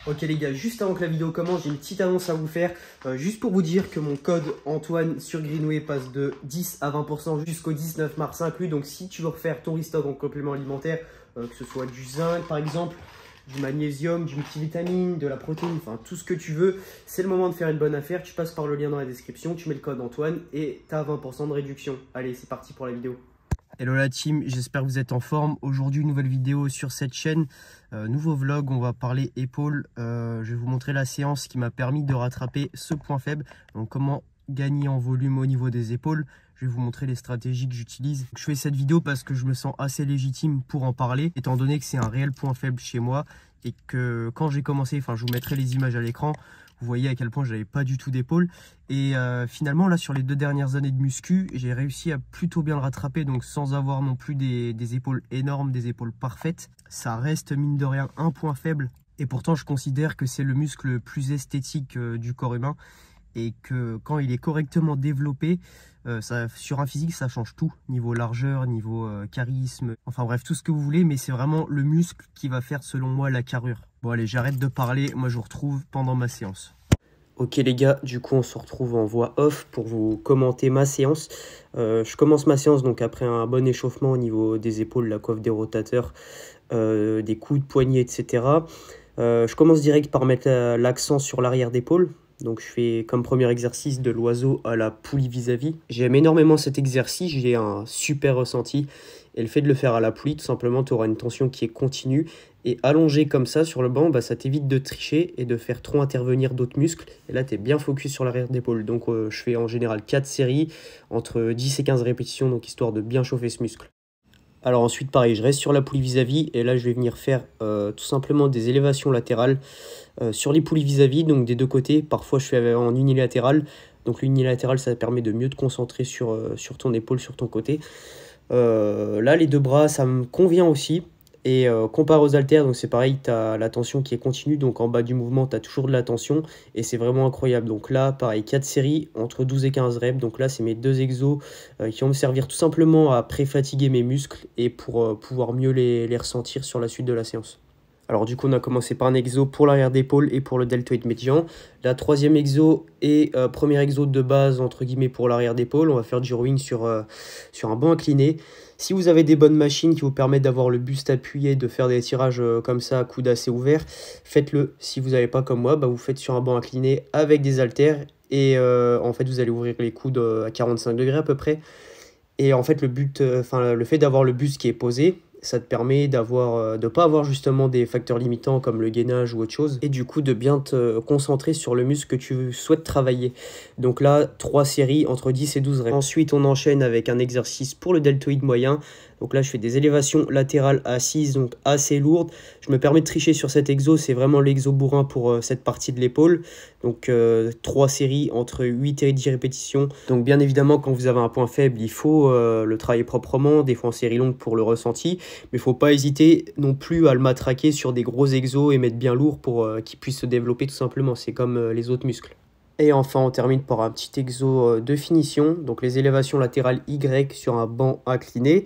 Ok les gars, juste avant que la vidéo commence, j'ai une petite annonce à vous faire. Juste pour vous dire que mon code Antoine sur Greenway passe de 10 à 20% jusqu'au 19 mars inclus. Donc si tu veux refaire ton restock en complément alimentaire, que ce soit du zinc par exemple, du magnésium, du multivitamine, de la protéine, enfin tout ce que tu veux, c'est le moment de faire une bonne affaire. Tu passes par le lien dans la description, tu mets le code Antoine et tu as 20% de réduction. Allez, c'est parti pour la vidéo. Hello la team, j'espère que vous êtes en forme. Aujourd'hui, nouvelle vidéo sur cette chaîne, nouveau vlog, on va parler épaules. Je vais vous montrer la séance qui m'a permis de rattraper ce point faible. Donc comment gagner en volume au niveau des épaules. Je vais vous montrer les stratégies que j'utilise. Je fais cette vidéo parce que je me sens assez légitime pour en parler, étant donné que c'est un réel point faible chez moi et que quand j'ai commencé, enfin je vous mettrai les images à l'écran, vous voyez à quel point j'avais pas du tout d'épaule. Et finalement, là, sur les 2 dernières années de muscu, j'ai réussi à plutôt bien le rattraper. Donc, sans avoir non plus des épaules énormes, des épaules parfaites. Ça reste, mine de rien, un point faible. Et pourtant, je considère que c'est le muscle le plus esthétique du corps humain. Et que quand il est correctement développé, sur un physique, ça change tout. Niveau largeur, niveau charisme, enfin bref, tout ce que vous voulez. Mais c'est vraiment le muscle qui va faire, selon moi, la carrure. Bon, allez, j'arrête de parler. Moi, je vous retrouve pendant ma séance. Ok les gars, du coup on se retrouve en voix off pour vous commenter ma séance. Je commence ma séance donc après un bon échauffement au niveau des épaules, la coiffe des rotateurs, des coudes, poignets, etc. Je commence direct par mettre l'accent sur l'arrière d'épaule. Donc je fais comme premier exercice de l'oiseau à la poulie vis-à-vis. J'aime énormément cet exercice, j'ai un super ressenti. Et le fait de le faire à la poulie, tout simplement, tu auras une tension qui est continue. Et allongé comme ça sur le banc, bah, ça t'évite de tricher et de faire trop intervenir d'autres muscles. Et là, tu es bien focus sur l'arrière d'épaule. Donc je fais en général 4 séries, entre 10 et 15 répétitions, donc histoire de bien chauffer ce muscle. Alors ensuite, pareil, je reste sur la poulie vis-à-vis. Et là, je vais venir faire tout simplement des élévations latérales sur les poulies vis-à-vis, donc des deux côtés. Parfois, je fais en unilatéral. Donc l'unilatéral, ça permet de mieux te concentrer sur ton épaule, sur ton côté. Là, les deux bras, ça me convient aussi. Et comparé aux haltères, donc c'est pareil, tu as la tension qui est continue. Donc en bas du mouvement, tu as toujours de la tension. Et c'est vraiment incroyable. Donc là, pareil, 4 séries entre 12 et 15 reps. Donc là, c'est mes 2 exos qui vont me servir tout simplement à pré-fatiguer mes muscles et pour pouvoir mieux les ressentir sur la suite de la séance. Alors du coup, on a commencé par un exo pour l'arrière d'épaule et pour le deltoïde médian. La troisième exo et premier exo de base, entre guillemets, pour l'arrière d'épaule. On va faire du rowing sur un banc incliné. Si vous avez des bonnes machines qui vous permettent d'avoir le buste appuyé, de faire des tirages comme ça, à coude assez ouvert, faites-le. Si vous n'avez pas comme moi, bah, vous faites sur un banc incliné avec des haltères. Et en fait, vous allez ouvrir les coudes à 45 degrés à peu près. Et en fait, le fait d'avoir le buste qui est posé, ça te permet de ne pas avoir justement des facteurs limitants comme le gainage ou autre chose. Et du coup, de bien te concentrer sur le muscle que tu souhaites travailler. Donc là, 3 séries entre 10 et 12 reps. Ensuite, on enchaîne avec un exercice pour le deltoïde moyen. Donc là, je fais des élévations latérales assises, donc assez lourdes. Je me permets de tricher sur cet exo. C'est vraiment l'exo bourrin pour cette partie de l'épaule. Donc 3 séries entre 8 et 10 répétitions. Donc bien évidemment, quand vous avez un point faible, il faut le travailler proprement, des fois en série longue pour le ressenti. Mais il ne faut pas hésiter non plus à le matraquer sur des gros exos et mettre bien lourd pour qu'il puisse se développer tout simplement. C'est comme les autres muscles. Et enfin, on termine par un petit exo de finition. Donc les élévations latérales Y sur un banc incliné.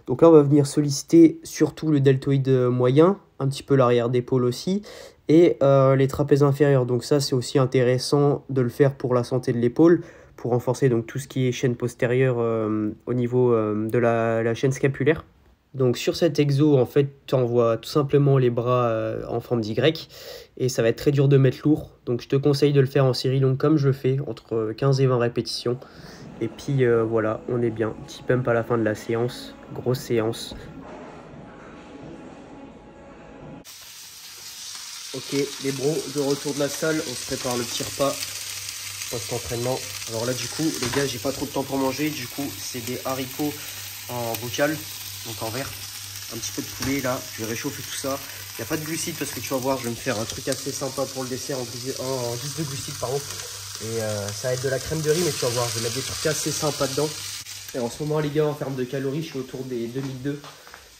Donc là, on va venir solliciter surtout le deltoïde moyen, un petit peu l'arrière d'épaule aussi, et les trapèzes inférieurs. Donc ça, c'est aussi intéressant de le faire pour la santé de l'épaule, pour renforcer donc tout ce qui est chaîne postérieure au niveau de la chaîne scapulaire. Donc sur cet exo, en fait, tu envoies tout simplement les bras en forme d'Y, et ça va être très dur de mettre lourd. Donc je te conseille de le faire en série longue comme je fais, entre 15 et 20 répétitions. Et puis voilà, on est bien. Petit pump à la fin de la séance. Grosse séance. Ok, les bros, de retour de la salle. On se prépare le petit repas post-entraînement. Alors là, du coup, les gars, j'ai pas trop de temps pour manger. Du coup, c'est des haricots en bocal, donc en verre. Un petit peu de poulet là. Je vais réchauffer tout ça. Il n'y a pas de glucides parce que tu vas voir, je vais me faire un truc assez sympa pour le dessert en guise de glucides, pardon. Et ça va être de la crème de riz, mais tu vas voir, je vais mettre des trucs assez sympas dedans. Et en ce moment, les gars, en termes de calories, je suis autour des 2002.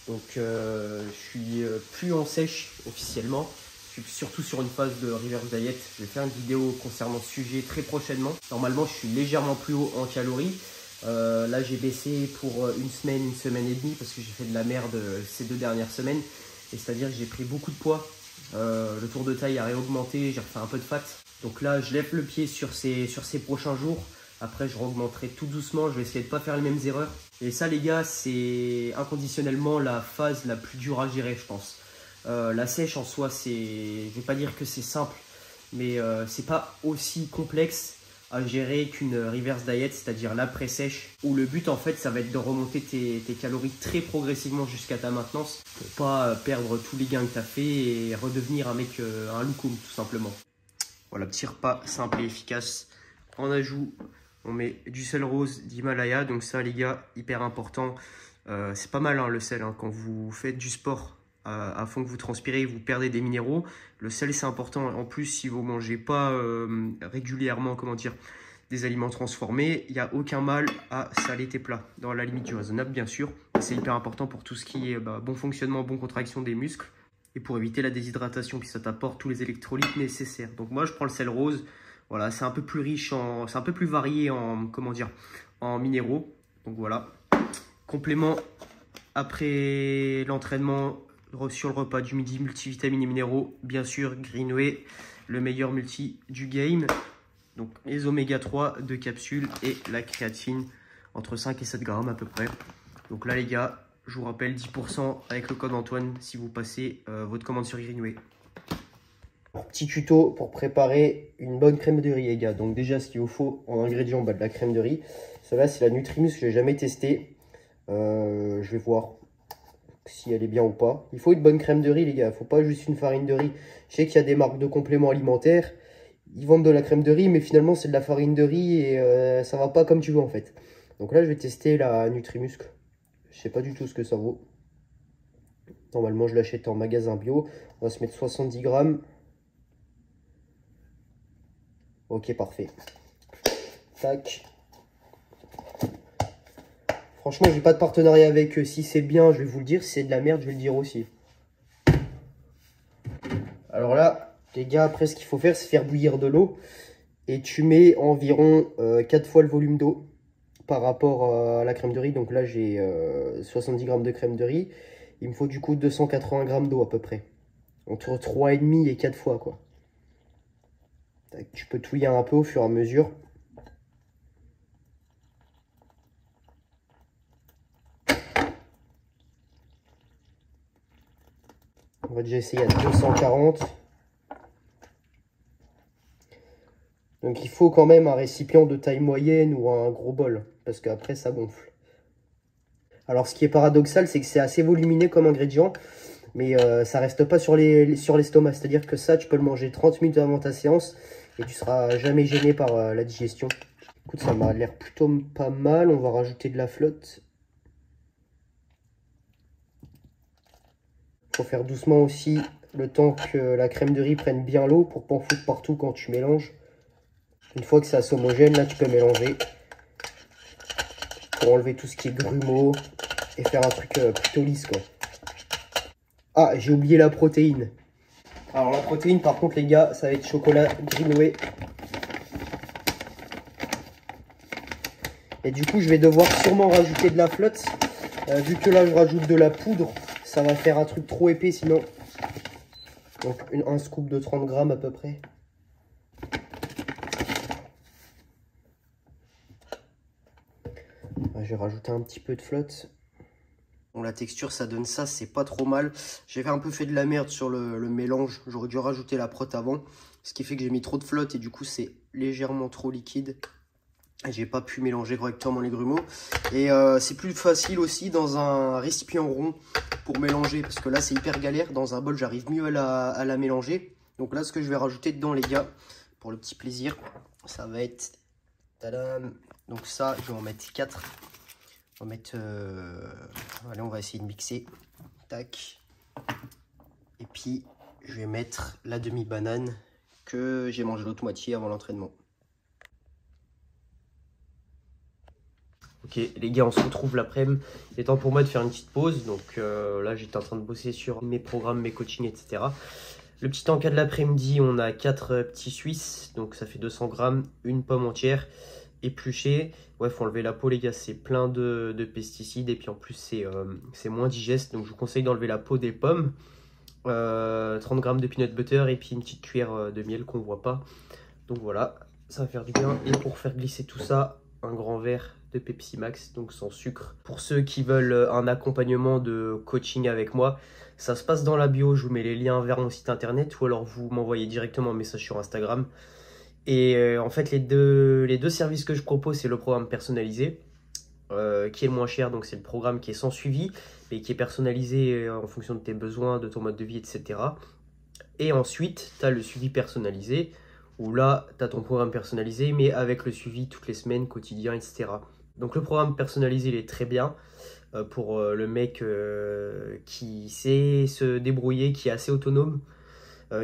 Donc, je suis plus en sèche officiellement. Je suis surtout sur une phase de reverse diet. Je vais faire une vidéo concernant ce sujet très prochainement. Normalement, je suis légèrement plus haut en calories. Là, j'ai baissé pour une semaine et demie parce que j'ai fait de la merde ces 2 dernières semaines. Et c'est-à-dire que j'ai pris beaucoup de poids Le tour de taille a réaugmenté, j'ai refait un peu de fat. Donc là, je lève le pied sur ces prochains jours. Après, je augmenterai tout doucement. Je vais essayer de ne pas faire les mêmes erreurs. Et ça, les gars, c'est inconditionnellement la phase la plus dure à gérer, je pense. La sèche en soi, je ne vais pas dire que c'est simple, mais c'est pas aussi complexe à gérer qu'une reverse diet, c'est-à-dire l'après-sèche, où le but en fait ça va être de remonter tes calories très progressivement jusqu'à ta maintenance pour pas perdre tous les gains que tu as fait et redevenir un mec, un loukoum tout simplement. Voilà, petit repas simple et efficace. En ajout, on met du sel rose d'Himalaya, donc ça les gars, hyper important. C'est pas mal hein, le sel, hein, quand vous faites du sport à fond que vous transpirez, vous perdez des minéraux. Le sel c'est important. En plus, si vous mangez pas régulièrement, comment dire, des aliments transformés, il n'y a aucun mal à saler tes plats, dans la limite du raisonnable bien sûr. C'est hyper important pour tout ce qui est bon fonctionnement, bonne contraction des muscles et pour éviter la déshydratation, puis ça t'apporte tous les électrolytes nécessaires. Donc moi je prends le sel rose. Voilà, c'est un peu plus riche, c'est un peu plus varié en, comment dire, en minéraux. Donc voilà, complément après l'entraînement sur le repas du midi, multivitamines et minéraux, bien sûr, Greenway, le meilleur multi du game. Donc les oméga 3 de capsules et la créatine entre 5 et 7 grammes à peu près. Donc là les gars, je vous rappelle 10% avec le code Antoine si vous passez votre commande sur Greenway. Petit tuto pour préparer une bonne crème de riz les gars. Donc déjà ce qu'il vous faut en ingrédients, de la crème de riz. Celle-là c'est la Nutrimus, je ne l'ai jamais testée. Je vais voir si elle est bien ou pas. Il faut une bonne crème de riz les gars, il ne faut pas juste une farine de riz. Je sais qu'il y a des marques de compléments alimentaires, ils vendent de la crème de riz mais finalement c'est de la farine de riz et ça va pas comme tu veux en fait. Donc là je vais tester la Nutrimuscle. Je sais pas du tout ce que ça vaut. Normalement je l'achète en magasin bio. On va se mettre 70 grammes. Ok, parfait. Tac. Franchement, j'ai pas de partenariat avec eux. Si c'est bien, je vais vous le dire. Si c'est de la merde, je vais le dire aussi. Alors là, les gars, après, ce qu'il faut faire, c'est faire bouillir de l'eau. Et tu mets environ 4 fois le volume d'eau par rapport à la crème de riz. Donc là, j'ai 70 grammes de crème de riz. Il me faut du coup 280 grammes d'eau à peu près. Entre 3,5 et 4 fois, quoi. Tu peux touiller un peu au fur et à mesure. On va déjà essayer à 240. Donc il faut quand même un récipient de taille moyenne ou un gros bol, parce qu'après ça gonfle. Alors ce qui est paradoxal, c'est que c'est assez volumineux comme ingrédient, mais ça reste pas sur l'estomac. C'est-à-dire que ça, tu peux le manger 30 minutes avant ta séance et tu seras jamais gêné par la digestion. Écoute, ça m'a l'air plutôt pas mal. On va rajouter de la flotte. Faut faire doucement aussi, le temps que la crème de riz prenne bien l'eau pour pas en foutre partout quand tu mélanges. Une fois que c'est assez homogène, là tu peux mélanger pour enlever tout ce qui est grumeaux et faire un truc plutôt lisse quoi. Ah, j'ai oublié la protéine. Alors la protéine par contre les gars, ça va être chocolat Greenway. Et du coup je vais devoir sûrement rajouter de la flotte. Vu que là je rajoute de la poudre, ça va faire un truc trop épais sinon. Donc un scoop de 30 grammes à peu près. Je vais rajouter un petit peu de flotte. Bon, la texture ça donne ça, c'est pas trop mal. J'ai un peu fait de la merde sur le mélange. J'aurais dû rajouter la prot avant. Ce qui fait que j'ai mis trop de flotte et du coup c'est légèrement trop liquide. J'ai pas pu mélanger correctement les grumeaux. Et c'est plus facile aussi dans un récipient rond pour mélanger. Parce que là c'est hyper galère. Dans un bol j'arrive mieux à la mélanger. Donc là ce que je vais rajouter dedans les gars, pour le petit plaisir, ça va être... Tadam. Donc ça je vais en mettre 4. On va mettre... Allez, on va essayer de mixer. Tac. Et puis je vais mettre la demi-banane que j'ai mangé l'autre moitié avant l'entraînement. Ok les gars, on se retrouve l'après-midi. Il est temps pour moi de faire une petite pause. Donc là j'étais en train de bosser sur mes programmes, mes coachings, etc. Le petit encas de l'après-midi, on a 4 petits suisses. Donc ça fait 200 grammes, une pomme entière, épluchée. Ouais, faut enlever la peau les gars, c'est plein de pesticides. Et puis en plus c'est moins digeste. Donc je vous conseille d'enlever la peau des pommes. 30 g de peanut butter et puis une petite cuillère de miel qu'on voit pas. Donc voilà, ça va faire du bien. Et pour faire glisser tout ça, un grand verre de Pepsi Max, donc sans sucre. Pour ceux qui veulent un accompagnement de coaching avec moi, ça se passe dans la bio, je vous mets les liens vers mon site internet ou alors vous m'envoyez directement un message sur Instagram. Et en fait, les deux services que je propose, c'est le programme personnalisé, qui est le moins cher, donc c'est le programme qui est sans suivi, mais qui est personnalisé en fonction de tes besoins, de ton mode de vie, etc. Et ensuite, tu as le suivi personnalisé, où là, tu as ton programme personnalisé, mais avec le suivi toutes les semaines, quotidien, etc. Donc le programme personnalisé, il est très bien pour le mec qui sait se débrouiller, qui est assez autonome,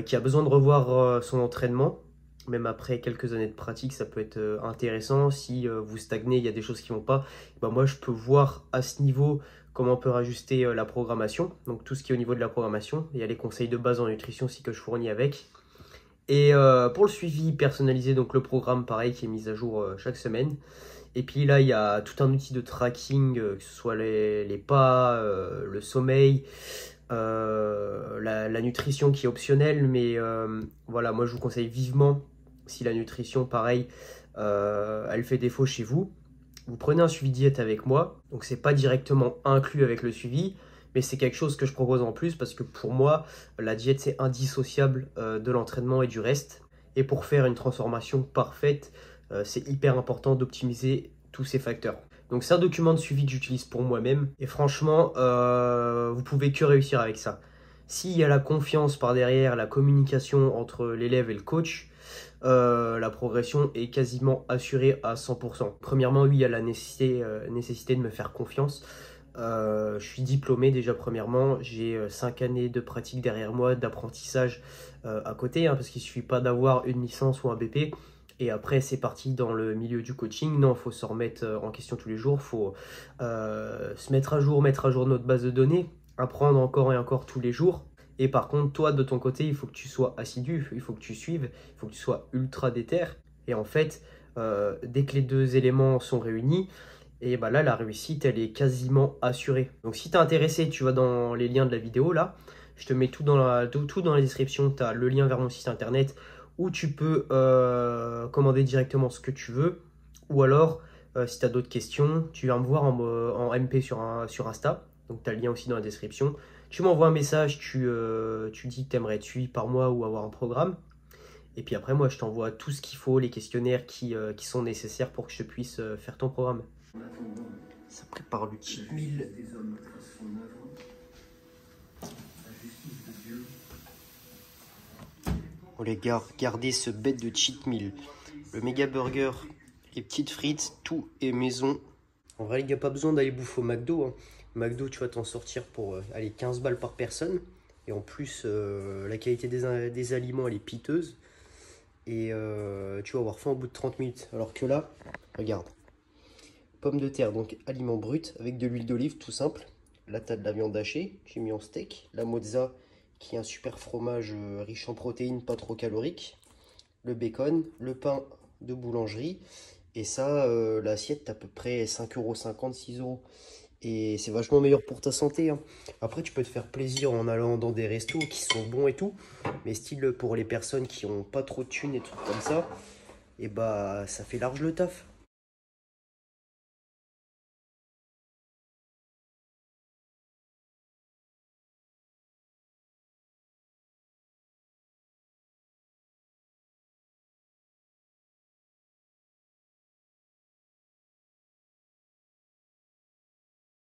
qui a besoin de revoir son entraînement. Même après quelques années de pratique, ça peut être intéressant. Si vous stagnez, il y a des choses qui ne vont pas, ben moi je peux voir à ce niveau comment on peut rajuster la programmation. Donc tout ce qui est au niveau de la programmation. Il y a les conseils de base en nutrition aussi que je fournis avec. Et pour le suivi personnalisé, donc le programme pareil qui est mis à jour chaque semaine. Et puis là, il y a tout un outil de tracking, que ce soit les pas, le sommeil, la nutrition qui est optionnelle. Mais voilà, moi je vous conseille vivement, si la nutrition, pareil, elle fait défaut chez vous, vous prenez un suivi diète avec moi. Donc c'est pas directement inclus avec le suivi, mais c'est quelque chose que je propose en plus parce que pour moi, la diète c'est indissociable de l'entraînement et du reste. Et pour faire une transformation parfaite, c'est hyper important d'optimiser tous ces facteurs. Donc c'est un document de suivi que j'utilise pour moi-même et franchement, vous pouvez que réussir avec ça. S'il y a la confiance par derrière, la communication entre l'élève et le coach, la progression est quasiment assurée à 100%. Premièrement, oui, il y a la nécessité de me faire confiance. Je suis diplômé déjà premièrement, j'ai 5 années de pratique derrière moi, d'apprentissage à côté, hein, parce qu'il ne suffit pas d'avoir une licence ou un BP. Et après, c'est parti dans le milieu du coaching. Non, il faut se remettre en question tous les jours. Il faut se mettre à jour notre base de données, apprendre encore et encore tous les jours. Et par contre, toi, de ton côté, il faut que tu sois assidu, il faut que tu suives, il faut que tu sois ultra déter. Et en fait, dès que les deux éléments sont réunis, et bah là, la réussite, elle est quasiment assurée. Donc si tu es intéressé, tu vas dans les liens de la vidéo là. Je te mets tout dans la description. Tu as le lien vers mon site internet où tu peux commander directement ce que tu veux. Ou alors, si tu as d'autres questions, tu viens me voir en MP sur Insta. Donc tu as le lien aussi dans la description. Tu m'envoies un message, tu dis que tu aimerais être suivi par moi ou avoir un programme. Et puis après, moi, je t'envoie tout ce qu'il faut, les questionnaires qui sont nécessaires pour que je puisse faire ton programme. Ça prépare le cheat meal. Oh les gars, regardez ce bête de cheat meal. Le méga burger, les petites frites, tout est maison. En vrai, il n'y a pas besoin d'aller bouffer au McDo, hein. McDo, tu vas t'en sortir pour aller 15 balles par personne. Et en plus, la qualité des aliments, elle est piteuse. Et tu vas avoir faim au bout de 30 minutes. Alors que là, regarde. Pommes de terre, donc aliment brut, avec de l'huile d'olive, tout simple. Là, tu as de la viande hachée, j'ai mis en steak. La mozza, qui est un super fromage riche en protéines, pas trop calorique. Le bacon, le pain de boulangerie. Et ça, l'assiette, t'as à peu près 5,50 €, 6 €. Et c'est vachement meilleur pour ta santé, hein. Après, tu peux te faire plaisir en allant dans des restos qui sont bons et tout. Mais style, pour les personnes qui ont pas trop de thunes et trucs comme ça, et bah, ça fait large le taf.